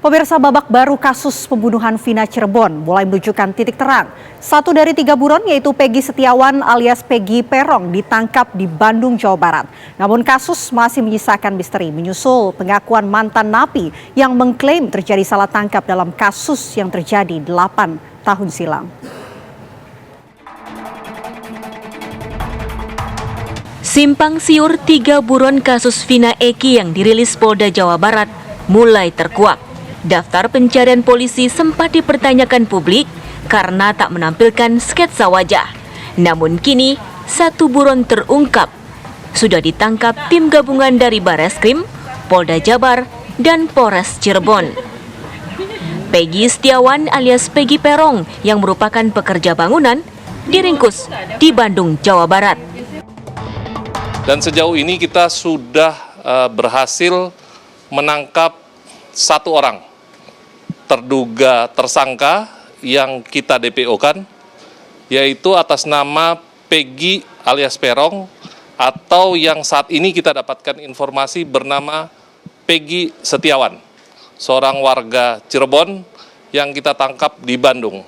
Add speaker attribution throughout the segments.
Speaker 1: Pemirsa, babak baru kasus pembunuhan Vina Cirebon mulai menunjukkan titik terang. 1 dari 3 buron yaitu Peggy Setiawan alias Peggy Perong ditangkap di Bandung, Jawa Barat. Namun kasus masih menyisakan misteri menyusul pengakuan mantan napi yang mengklaim terjadi salah tangkap dalam kasus yang terjadi 8 tahun silam.
Speaker 2: Simpang siur 3 buron kasus Vina Eki yang dirilis Polda Jawa Barat mulai terkuak. Daftar pencarian polisi sempat dipertanyakan publik karena tak menampilkan sketsa wajah. Namun kini 1 buron terungkap. Sudah ditangkap tim gabungan dari Bareskrim, Polda Jabar, dan Polres Cirebon. Peggy Setiawan alias Peggy Perong yang merupakan pekerja bangunan diringkus di Bandung, Jawa Barat.
Speaker 3: Dan sejauh ini kita sudah berhasil menangkap 1 orang terduga tersangka yang kita DPO-kan, yaitu atas nama Peggy alias Perong, atau yang saat ini kita dapatkan informasi bernama Peggy Setiawan, seorang warga Cirebon yang kita tangkap di Bandung.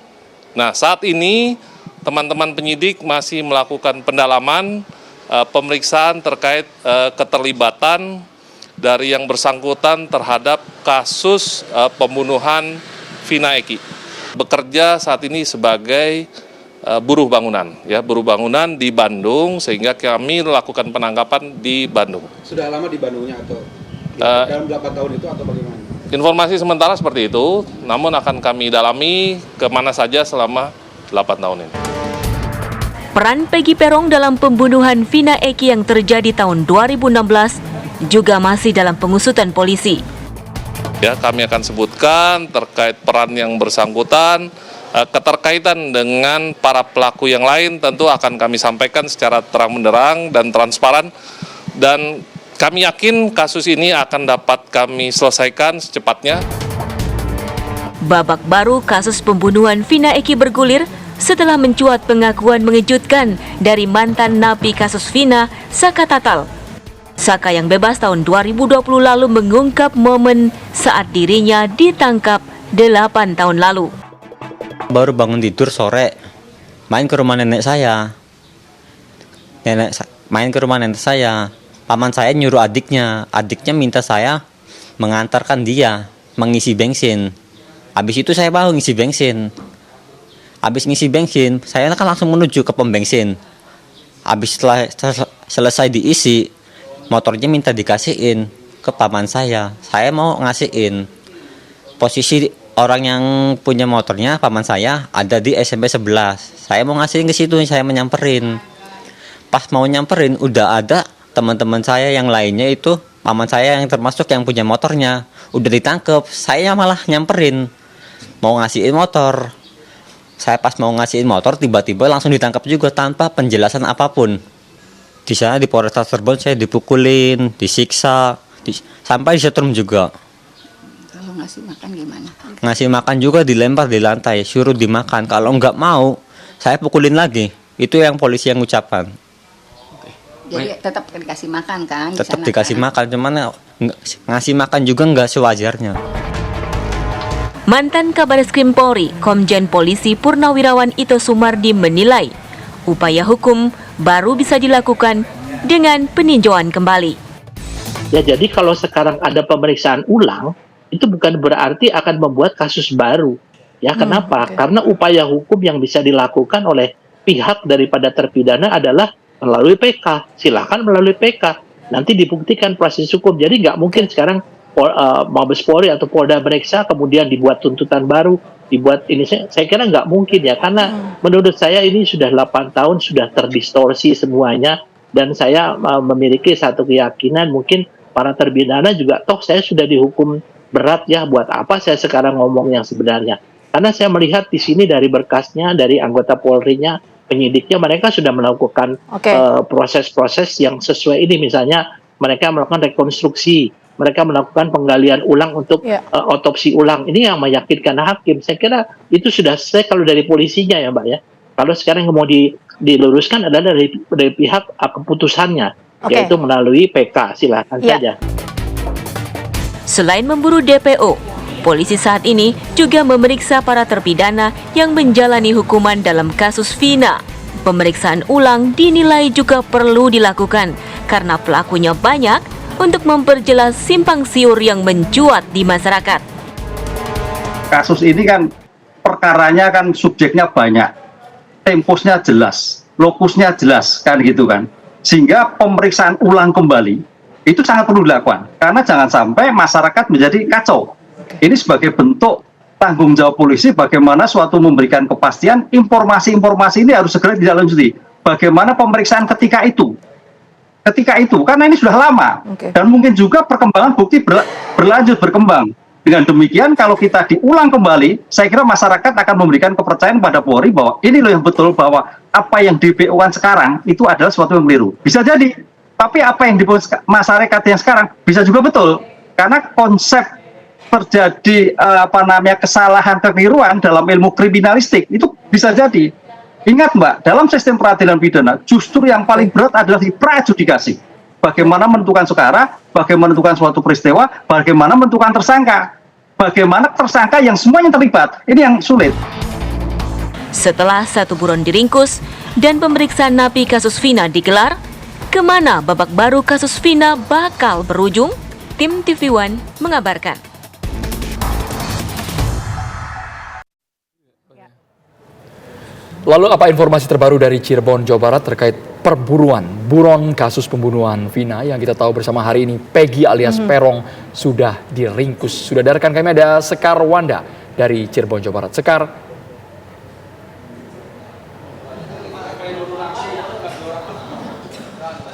Speaker 3: Nah, saat ini teman-teman penyidik masih melakukan pendalaman, pemeriksaan terkait keterlibatan dari yang bersangkutan terhadap kasus pembunuhan Vina Eki. Bekerja saat ini sebagai buruh bangunan, ya, buruh bangunan di Bandung, sehingga kami melakukan penangkapan di Bandung.
Speaker 4: Sudah lama di Bandungnya atau dalam 8 tahun itu atau bagaimana?
Speaker 3: Informasi sementara seperti itu, namun akan kami dalami kemana saja selama 8 tahun ini.
Speaker 2: Peran Peggy Perong dalam pembunuhan Vina Eki yang terjadi tahun 2016 juga masih dalam pengusutan polisi.
Speaker 3: Ya, kami akan sebutkan terkait peran yang bersangkutan, keterkaitan dengan para pelaku yang lain tentu akan kami sampaikan secara terang-benderang dan transparan, dan kami yakin kasus ini akan dapat kami selesaikan secepatnya.
Speaker 2: Babak baru kasus pembunuhan Vina Eki bergulir setelah mencuat pengakuan mengejutkan dari mantan napi kasus Vina, Saka Tatal. Saka yang bebas tahun 2020 lalu mengungkap momen saat dirinya ditangkap 8 tahun lalu.
Speaker 5: Baru bangun tidur sore, main ke rumah nenek saya. Main ke rumah nenek saya. Paman saya nyuruh adiknya minta saya mengantarkan dia mengisi bensin. Habis itu saya mau ngisi bensin. Habis ngisi bensin, saya kan langsung menuju ke pom bensin. Habis setelah selesai diisi, motornya minta dikasihin ke paman saya. Saya mau ngasihin. Posisi orang yang punya motornya, paman saya, ada di SMP 11. Saya mau ngasihin ke situ, saya menyamperin. Pas mau nyamperin, udah ada teman-teman saya yang lainnya itu, paman saya yang termasuk yang punya motornya, udah ditangkep. Saya malah nyamperin, mau ngasihin motor. Saya pas mau ngasihin motor, tiba-tiba langsung ditangkap juga tanpa penjelasan apapun. Di sana di Polresta Cirebon saya dipukulin, disiksa, sampai disetrum juga.
Speaker 6: Kalau ngasih makan gimana?
Speaker 5: Ngasih makan juga dilempar di lantai, suruh dimakan. Kalau nggak mau, saya pukulin lagi. Itu yang polisi yang ucapkan.
Speaker 6: Jadi tetap dikasih makan kan?
Speaker 5: Tetap dikasih makan, cuman ngasih makan juga nggak sewajarnya.
Speaker 2: Mantan Kabareskrim Polri, Komjen Polisi Purnawirawan Ito Sumardi menilai upaya hukum baru bisa dilakukan dengan peninjauan kembali.
Speaker 7: Ya, jadi kalau sekarang ada pemeriksaan ulang, itu bukan berarti akan membuat kasus baru. Ya, kenapa? Karena upaya hukum yang bisa dilakukan oleh pihak daripada terpidana adalah melalui PK. Silakan melalui PK. Nanti dibuktikan proses hukum. Jadi nggak mungkin sekarang Mabes Polri atau Polda meriksa kemudian dibuat tuntutan baru, dibuat ini. Saya kira nggak mungkin ya, karena menurut saya ini sudah 8 tahun sudah terdistorsi semuanya, dan saya memiliki satu keyakinan mungkin para terpidana juga toh saya sudah dihukum berat ya, buat apa saya sekarang ngomong yang sebenarnya, karena saya melihat di sini dari berkasnya, dari anggota Polri-nya, penyidiknya, mereka sudah melakukan proses-proses yang sesuai ini. Misalnya mereka melakukan rekonstruksi, mereka melakukan penggalian ulang untuk otopsi ulang. Ini yang meyakinkan hakim. Saya kira itu sudah selesai kalau dari polisinya ya, Mbak ya. Kalau sekarang yang mau diluruskan adalah dari pihak keputusannya, yaitu melalui PK. Silakan saja.
Speaker 2: Selain memburu DPO, Polisi saat ini juga memeriksa para terpidana yang menjalani hukuman dalam kasus Vina. Pemeriksaan ulang dinilai juga perlu dilakukan karena pelakunya banyak untuk memperjelas simpang siur yang mencuat di masyarakat.
Speaker 8: Kasus ini kan perkaranya kan subjeknya banyak, temposnya jelas, lokusnya jelas kan gitu kan. Sehingga pemeriksaan ulang kembali itu sangat perlu dilakukan karena jangan sampai masyarakat menjadi kacau. Ini sebagai bentuk tanggung jawab polisi bagaimana suatu memberikan kepastian informasi-informasi ini harus segera ditindaklanjuti. Bagaimana pemeriksaan ketika itu karena ini sudah lama dan mungkin juga perkembangan bukti berlanjut berkembang. Dengan demikian kalau kita diulang kembali, saya kira masyarakat akan memberikan kepercayaan pada Polri bahwa ini loh yang betul, bahwa apa yang DPO-kan sekarang itu adalah sesuatu yang keliru. Bisa jadi, tapi apa yang di masyarakat yang sekarang bisa juga betul karena konsep terjadi kesalahan kekeliruan dalam ilmu kriminalistik itu bisa jadi. Ingat Mbak, dalam sistem peradilan pidana justru yang paling berat adalah di prajudikasi. Bagaimana menentukan perkara, bagaimana menentukan suatu peristiwa, bagaimana menentukan tersangka, bagaimana tersangka yang semuanya terlibat, ini yang sulit.
Speaker 2: Setelah 1 buron diringkus dan pemeriksaan napi kasus Vina digelar, kemana babak baru kasus Vina bakal berujung? Tim TV One mengabarkan.
Speaker 9: Lalu apa informasi terbaru dari Cirebon, Jawa Barat terkait perburuan buron kasus pembunuhan Vina yang kita tahu bersama hari ini Peggy alias Perong sudah diringkus. Sudah ada rekan kami, ada Sekar Wanda dari Cirebon, Jawa Barat. Sekar.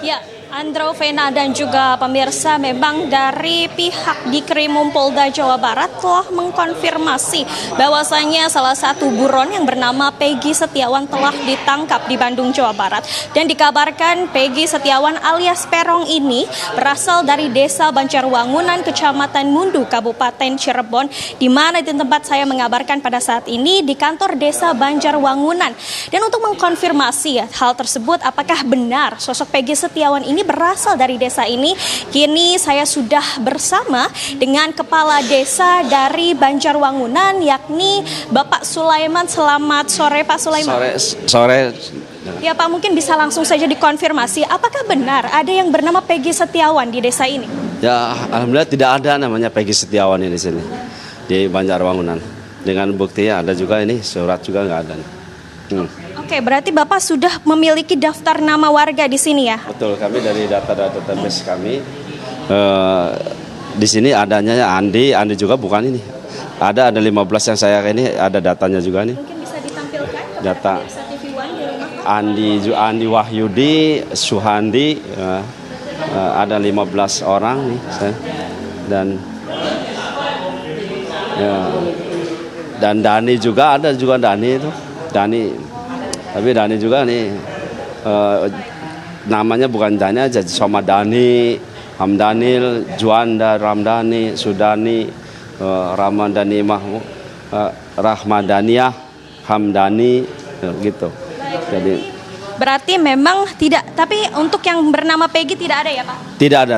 Speaker 10: Ya, Andro, Vena dan juga pemirsa, memang dari pihak Dikrimum Polda Jawa Barat telah mengkonfirmasi bahwasannya salah satu buron yang bernama Peggy Setiawan telah ditangkap di Bandung, Jawa Barat. Dan dikabarkan Peggy Setiawan alias Perong ini berasal dari Desa Banjarwangunan, Kecamatan Mundu, Kabupaten Cirebon, di mana di tempat saya mengabarkan pada saat ini di kantor Desa Banjarwangunan. Dan untuk mengkonfirmasi hal tersebut, apakah benar sosok Peggy Setiawan ini berasal dari desa ini, kini saya sudah bersama dengan Kepala Desa dari Banjarwangunan, yakni Bapak Sulaiman. Selamat sore Pak Sulaiman.
Speaker 11: Sore.
Speaker 10: Ya Pak, mungkin bisa langsung saja dikonfirmasi, apakah benar ada yang bernama Peggy Setiawan di desa ini?
Speaker 11: Ya, alhamdulillah tidak ada namanya Peggy Setiawan di sini, di Banjarwangunan. Dengan buktinya ada juga ini, surat juga nggak ada.
Speaker 10: Oke, berarti Bapak sudah memiliki daftar nama warga di sini ya?
Speaker 11: Betul, kami dari database kami di sini adanya Andi juga bukan ini. Ada 15 yang saya ini ada datanya juga nih.
Speaker 10: Mungkin bisa ditampilkan
Speaker 11: data
Speaker 10: pemirsa TV One di rumah.
Speaker 11: Andi Wahyudi, Suhandi, ada 15 orang nih dan Dani juga ada juga Dani itu. Tapi Dani juga nih namanya bukan Dani aja, Somadani, Hamdanil, Juanda, Ramdhani, Sudani, Ramadhani Mahmud, Rahmadaniah, Hamdani, gitu. Jadi
Speaker 10: berarti memang tidak, tapi untuk yang bernama Peggy tidak ada ya Pak?
Speaker 11: Tidak ada.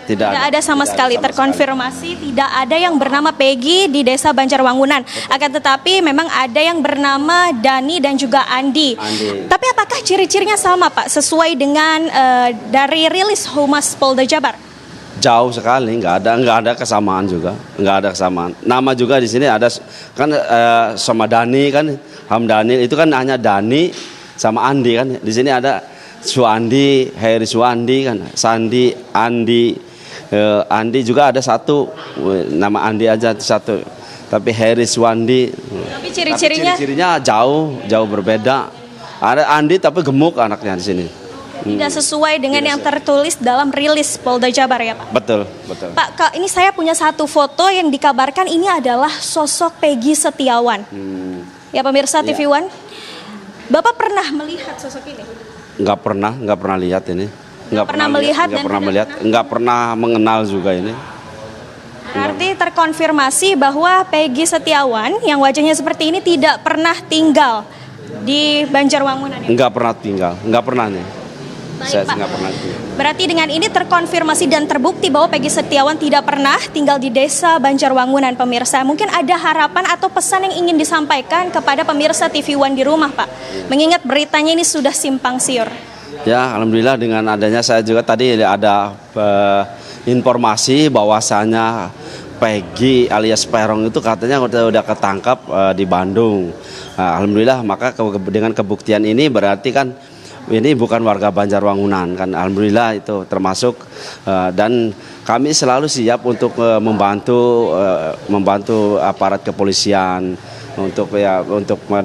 Speaker 11: Tidak
Speaker 10: ada sama sekali, terkonfirmasi tidak ada yang bernama Peggy di Desa Banjarwangunan. Akan tetapi memang ada yang bernama Dani dan juga Andi. Tapi apakah ciri-cirinya sama Pak, sesuai dengan dari rilis Humas Polda Jabar?
Speaker 11: Jauh sekali, nggak ada kesamaan juga, nggak ada kesamaan. Nama juga di sini ada kan sama Dani kan, Hamdani itu kan hanya Dani sama Andi kan. Di sini ada Suandi, Heri Suandi kan, Sandi, Andi juga ada satu, nama Andi aja satu, tapi Heri Suandi.
Speaker 10: Tapi ciri-cirinya
Speaker 11: jauh berbeda. Ada Andi tapi gemuk anaknya di sini.
Speaker 10: Tidak sesuai dengan yang tertulis dalam rilis Polda Jabar ya Pak?
Speaker 11: Betul.
Speaker 10: Pak, ini saya punya satu foto yang dikabarkan ini adalah sosok Peggy Setiawan. Ya pemirsa TV One, Bapak pernah melihat sosok ini?
Speaker 11: Nggak pernah lihat ini. Nggak pernah mengenal juga ini.
Speaker 10: Berarti terkonfirmasi bahwa Peggy Setiawan yang wajahnya seperti ini tidak pernah tinggal di Banjarwangunan.
Speaker 11: Nggak pernah tinggal, nggak pernah nih. Saya nggak pernah.
Speaker 10: Berarti dengan ini terkonfirmasi dan terbukti bahwa Peggy Setiawan tidak pernah tinggal di desa Banjarwangunan, pemirsa. Mungkin ada harapan atau pesan yang ingin disampaikan kepada pemirsa TV One di rumah, Pak? Mengingat beritanya ini sudah simpang siur.
Speaker 11: Ya, alhamdulillah dengan adanya saya juga tadi ada informasi bahwasanya Peggy alias Peron itu katanya udah ketangkap di Bandung. Nah, alhamdulillah, maka dengan kebuktian ini berarti kan ini bukan warga Banjarwangunan kan, alhamdulillah itu termasuk dan kami selalu siap untuk membantu aparat kepolisian untuk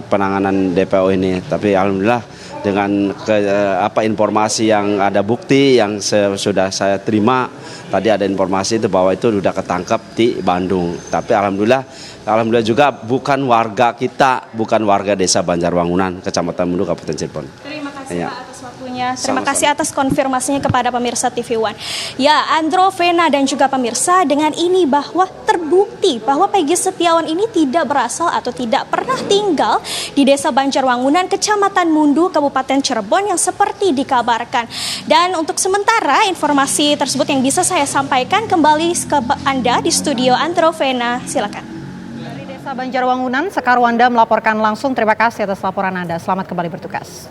Speaker 11: penanganan DPO ini. Tapi alhamdulillah dengan informasi yang ada bukti yang sudah saya terima tadi, ada informasi itu bahwa itu sudah ketangkap di Bandung. Tapi alhamdulillah juga bukan warga kita, bukan warga desa Banjarwangunan, Kecamatan Mundu, Kabupaten Cirebon.
Speaker 10: Terima kasih Pak atas waktunya. Terima kasih atas konfirmasinya kepada pemirsa TV One. Ya, Andro, Vena dan juga pemirsa, dengan ini bahwa terbukti bahwa Peggy Setiawan ini tidak berasal atau tidak pernah tinggal di desa Banjarwangunan, Kecamatan Mundu, Kabupaten Cirebon yang seperti dikabarkan. Dan untuk sementara informasi tersebut yang bisa saya sampaikan kembali ke Anda di studio. Andro, Vena, silakan.
Speaker 1: Dari desa Banjarwangunan, Sekar Wanda melaporkan langsung. Terima kasih atas laporan Anda. Selamat kembali bertugas.